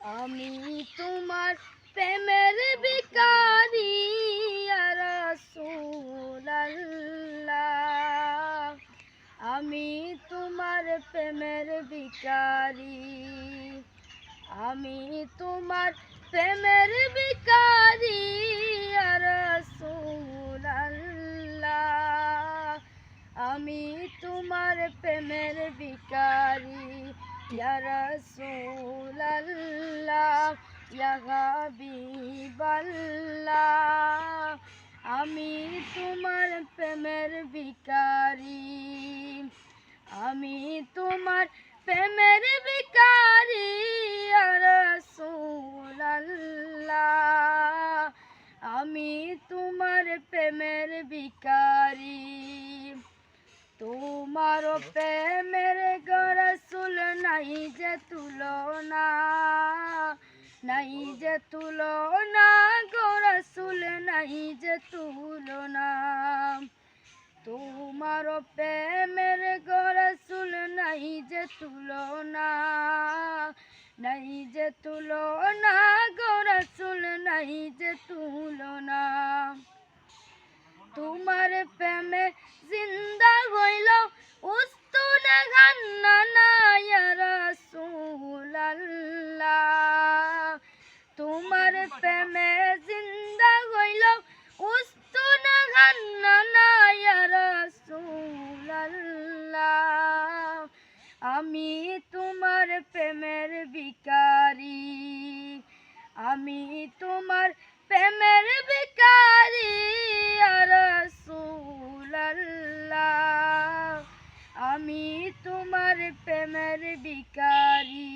আমি তোমার প্রেমের ভিখারি ইয়া রাসূলুল্লাহ। আমি তোমার প্রেমের ভিখারি, আমি তোমার প্রেমের ভিখারি ইয়া রাসূলুল্লাহ। আমি তোমার প্রেমের ভিখারি ইয়া রাসূলুল্লাহ, ইয়া হাবিবাল্লাহ। আমি তোমার প্রেমের ভিখারি, আমি তোমার প্রেমের ভিখারি ইয়া রাসূলুল্লাহ। আমি তোমার প্রেমের ভিখারি। তোমার প্রেমের গো রাসূল নাই যে তুলনা, নাই যে তুলনা গো রাসূল নাই যে তুলনা। তোমার প্রেমের গো রাসূল নাই যে তুলনা, নাই যে তুলনা গো রাসূল নাই যে তুলনা। তোমার প্রেমে জিন্দা হইল উস্তুনে গান্নানা ইয়া রাসূলুল্লাহ। তোমার প্রেমে জিন্দা হইল উস্তুনে গান্নানা ইয়া রাসূলুল্লাহ। আমি তোমার প্রেমের ভিখারি, আমি তোমার প্রেমের ভিখারি ইয়া রাসূলুল্লাহ। আমি তোমার প্রেমের ভিখারি।